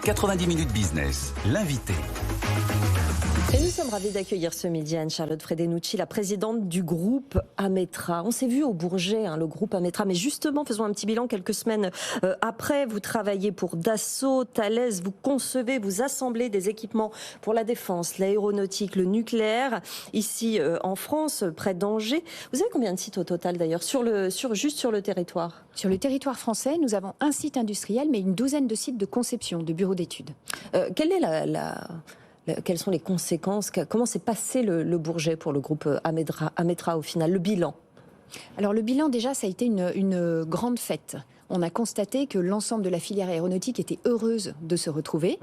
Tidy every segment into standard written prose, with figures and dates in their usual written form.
90 minutes business, l'invité. Et nous sommes ravis d'accueillir ce midi Anne-Charlotte Fredenucci, la présidente du groupe Ametra. On s'est vu au Bourget, le groupe Ametra, mais justement, faisons un petit bilan quelques semaines après. Vous travaillez pour Dassault, Thales, vous concevez, vous assemblez des équipements pour la défense, l'aéronautique, le nucléaire, ici en France, près d'Angers. Vous avez combien de sites au total d'ailleurs, juste sur le territoire? Sur le territoire français, nous avons un site industriel, mais une douzaine de sites de conception, de bureaux d'études. Quelle est quelles sont les conséquences? Comment s'est passé le Bourget pour le groupe Ametra au final, le bilan? Alors le bilan déjà, ça a été une grande fête. On a constaté que l'ensemble de la filière aéronautique était heureuse de se retrouver.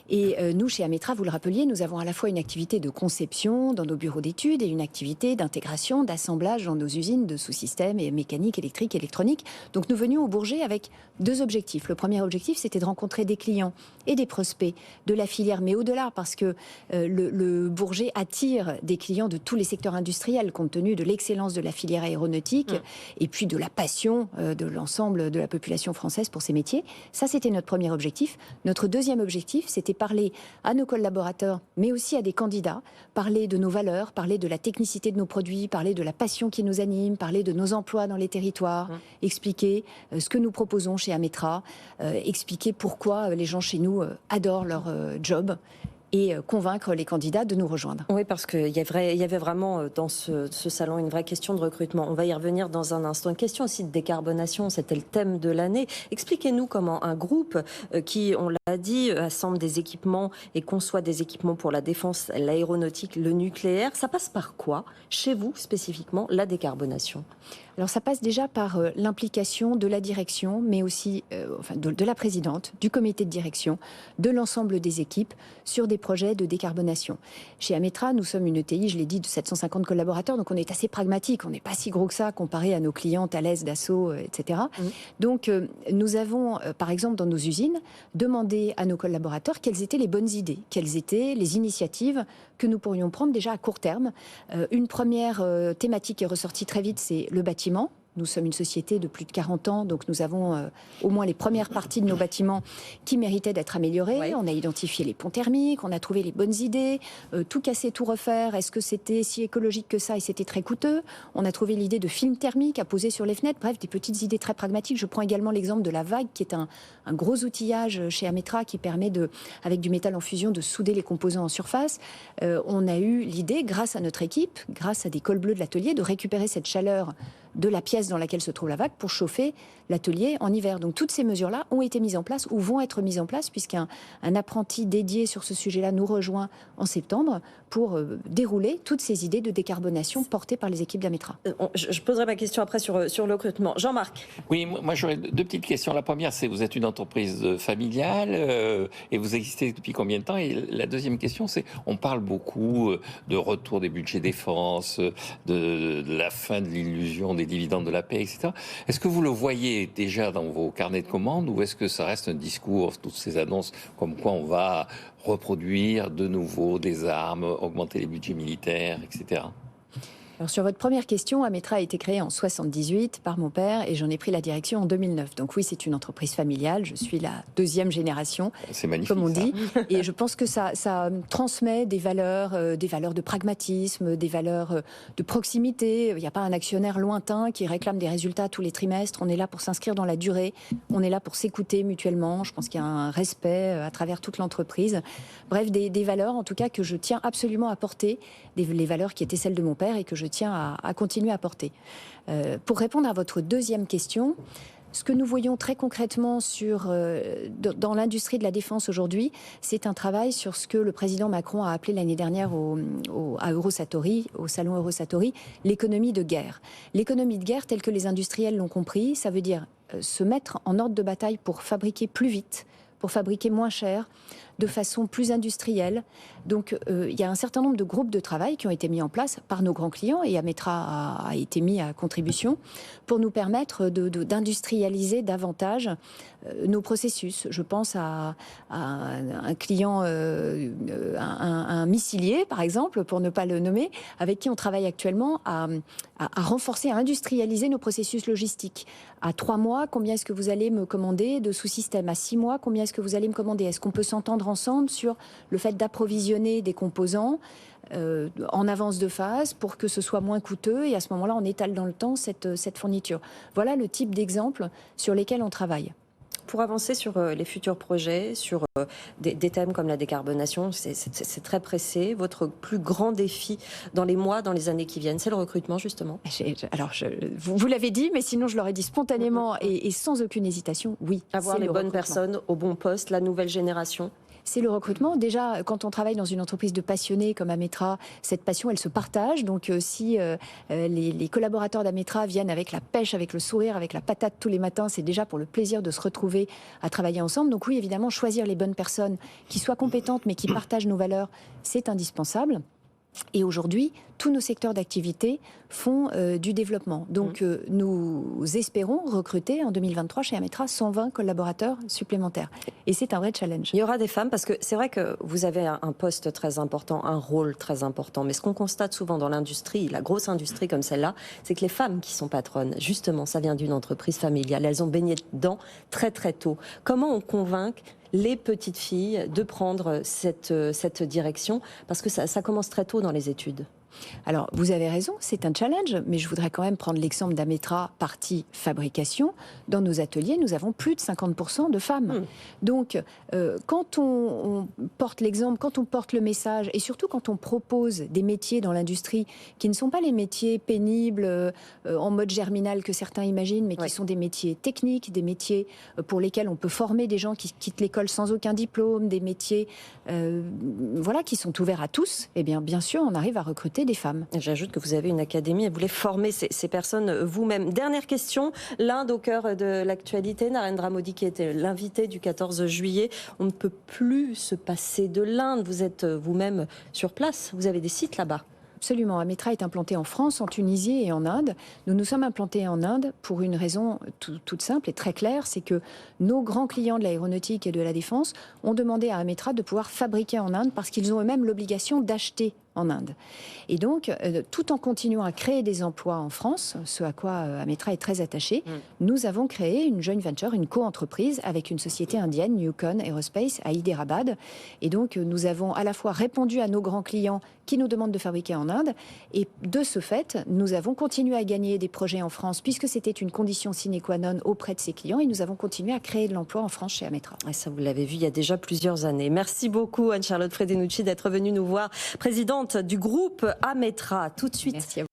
Et nous, chez Ametra, vous le rappeliez, nous avons à la fois une activité de conception dans nos bureaux d'études et une activité d'intégration, d'assemblage dans nos usines de sous-systèmes et mécanique, électrique, électronique. Donc nous venions au Bourget avec deux objectifs. Le premier objectif, c'était de rencontrer des clients et des prospects de la filière, mais au-delà, parce que le Bourget attire des clients de tous les secteurs industriels, compte tenu de l'excellence de la filière aéronautique et puis de la passion de l'ensemble de la population française pour ces métiers. Ça, c'était notre premier objectif. Notre deuxième objectif, c'était parler à nos collaborateurs, mais aussi à des candidats, parler de nos valeurs, parler de la technicité de nos produits, parler de la passion qui nous anime, parler de nos emplois dans les territoires, expliquer ce que nous proposons chez Ametra, expliquer pourquoi les gens chez nous adorent leur job, et convaincre les candidats de nous rejoindre. Oui, parce qu'il y avait vraiment dans ce salon une vraie question de recrutement. On va y revenir dans un instant. Une question aussi de décarbonation, c'était le thème de l'année. Expliquez-nous comment un groupe qui, on l'a dit, assemble des équipements et conçoit des équipements pour la défense, l'aéronautique, le nucléaire, ça passe par quoi, chez vous spécifiquement, la décarbonation? Alors ça passe déjà par l'implication de la direction, mais aussi de la présidente, du comité de direction, de l'ensemble des équipes sur des projets de décarbonation. Chez Ametra, nous sommes une ETI, je l'ai dit, de 750 collaborateurs, donc on est assez pragmatique, on n'est pas si gros que ça comparé à nos clients Thales, Dassault, etc. Donc nous avons, par exemple, dans nos usines, demandé à nos collaborateurs quelles étaient les bonnes idées, quelles étaient les initiatives que nous pourrions prendre déjà à court terme. Une première thématique est ressortie très vite, c'est le bâtiment. Nous sommes une société de plus de 40 ans, donc nous avons au moins les premières parties de nos bâtiments qui méritaient d'être améliorées. Oui. On a identifié les ponts thermiques, on a trouvé les bonnes idées, tout casser, tout refaire. Est-ce que c'était si écologique que ça et c'était très coûteux? On a trouvé l'idée de films thermiques à poser sur les fenêtres. Bref, des petites idées très pragmatiques. Je prends également l'exemple de la vague, qui est un gros outillage chez Ametra qui permet, avec du métal en fusion, de souder les composants en surface. On a eu l'idée, grâce à notre équipe, grâce à des cols bleus de l'atelier, de récupérer cette chaleur de la pièce dans laquelle se trouve la vague pour chauffer l'atelier en hiver. Donc toutes ces mesures-là ont été mises en place ou vont être mises en place, puisqu'un apprenti dédié sur ce sujet-là nous rejoint en septembre pour dérouler toutes ces idées de décarbonation portées par les équipes d'Ametra. Je poserai ma question après sur le recrutement. Jean-Marc. Oui, moi j'aurais deux petites questions. La première, c'est vous êtes une entreprise familiale et vous existez depuis combien de temps? Et la deuxième question, c'est on parle beaucoup de retour des budgets défense, de la fin de l'illusion des dividendes de la paix, etc. Est-ce que vous le voyez déjà dans vos carnets de commandes ou est-ce que ça reste un discours, toutes ces annonces comme quoi on va reproduire de nouveau des armes, augmenter les budgets militaires, etc. Alors sur votre première question, Ametra a été créée en 78 par mon père et j'en ai pris la direction en 2009. Donc oui, c'est une entreprise familiale. Je suis la deuxième génération, c'est magnifique, comme on dit. Ça. Et je pense que ça transmet des valeurs de pragmatisme, des valeurs de proximité. Il n'y a pas un actionnaire lointain qui réclame des résultats tous les trimestres. On est là pour s'inscrire dans la durée. On est là pour s'écouter mutuellement. Je pense qu'il y a un respect à travers toute l'entreprise. Bref, des valeurs en tout cas que je tiens absolument à porter, les valeurs qui étaient celles de mon père et que je tiens à continuer à porter. Pour répondre à votre deuxième question, ce que nous voyons très concrètement dans l'industrie de la défense aujourd'hui, c'est un travail sur ce que le président Macron a appelé l'année dernière à Eurosatory, au salon Eurosatory, l'économie de guerre. L'économie de guerre, telle que les industriels l'ont compris, ça veut dire se mettre en ordre de bataille pour fabriquer plus vite, pour fabriquer moins cher, de façon plus industrielle. Donc il y a un certain nombre de groupes de travail qui ont été mis en place par nos grands clients et Ametra a été mis à contribution pour nous permettre d'industrialiser davantage nos processus. Je pense à un client, un missilier par exemple, pour ne pas le nommer, avec qui on travaille actuellement à à renforcer, à industrialiser nos processus logistiques. À 3 mois, combien est-ce que vous allez me commander de sous-systèmes? À 6 mois, combien est-ce que vous allez me commander? Est-ce qu'on peut s'entendre ensemble sur le fait d'approvisionner des composants en avance de phase pour que ce soit moins coûteux et à ce moment-là, on étale dans le temps cette fourniture. Voilà le type d'exemples sur lesquels on travaille. Pour avancer sur les futurs projets, sur des thèmes comme la décarbonation, c'est très pressé. Votre plus grand défi dans les mois, dans les années qui viennent, c'est le recrutement, justement? Alors, vous l'avez dit, mais sinon je l'aurais dit spontanément et sans aucune hésitation, oui. Avoir les bonnes personnes au bon poste, la nouvelle génération? C'est le recrutement. Déjà, quand on travaille dans une entreprise de passionnés comme Ametra, cette passion, elle se partage. Donc, si les collaborateurs d'Ametra viennent avec la pêche, avec le sourire, avec la patate tous les matins, c'est déjà pour le plaisir de se retrouver à travailler ensemble. Donc oui, évidemment, choisir les bonnes personnes qui soient compétentes mais qui partagent nos valeurs, c'est indispensable. Et aujourd'hui, tous nos secteurs d'activité font du développement. Donc, nous espérons recruter en 2023 chez Ametra 120 collaborateurs supplémentaires. Et c'est un vrai challenge. Il y aura des femmes, parce que c'est vrai que vous avez un poste très important, un rôle très important. Mais ce qu'on constate souvent dans l'industrie, la grosse industrie comme celle-là, c'est que les femmes qui sont patronnes, justement, ça vient d'une entreprise familiale. Elles ont baigné dedans très très tôt. Comment on convainc les petites filles de prendre cette direction? Parce que ça commence très tôt dans les études. Alors, vous avez raison, c'est un challenge, mais je voudrais quand même prendre l'exemple d'Ametra, partie fabrication. Dans nos ateliers, nous avons plus de 50% de femmes. Donc, quand on porte l'exemple, quand on porte le message, et surtout quand on propose des métiers dans l'industrie qui ne sont pas les métiers pénibles en mode germinal que certains imaginent, mais qui sont des métiers techniques, des métiers pour lesquels on peut former des gens qui quittent l'école sans aucun diplôme, des métiers qui sont ouverts à tous, eh bien sûr, on arrive à recruter des femmes. J'ajoute que vous avez une académie et vous voulez former ces personnes vous-même. Dernière question, l'Inde au cœur de l'actualité, Narendra Modi qui était l'invité du 14 juillet. On ne peut plus se passer de l'Inde. Vous êtes vous-même sur place, vous avez des sites là-bas. Absolument. Ametra est implanté en France, en Tunisie et en Inde. Nous nous sommes implantés en Inde pour une raison toute simple et très claire, c'est que nos grands clients de l'aéronautique et de la défense ont demandé à Ametra de pouvoir fabriquer en Inde parce qu'ils ont eux-mêmes l'obligation d'acheter en Inde. Et donc, tout en continuant à créer des emplois en France, ce à quoi Ametra est très attaché, nous avons créé une joint venture, une co-entreprise avec une société indienne, Newcon Aerospace, à Hyderabad. Et donc, nous avons à la fois répondu à nos grands clients qui nous demandent de fabriquer en Inde, et de ce fait, nous avons continué à gagner des projets en France, puisque c'était une condition sine qua non auprès de ces clients, et nous avons continué à créer de l'emploi en France chez Ametra. Et ça, vous l'avez vu il y a déjà plusieurs années. Merci beaucoup, Anne-Charlotte Fredenucci, d'être venue nous voir, présidente du groupe Ametra. Tout de suite. Merci à vous.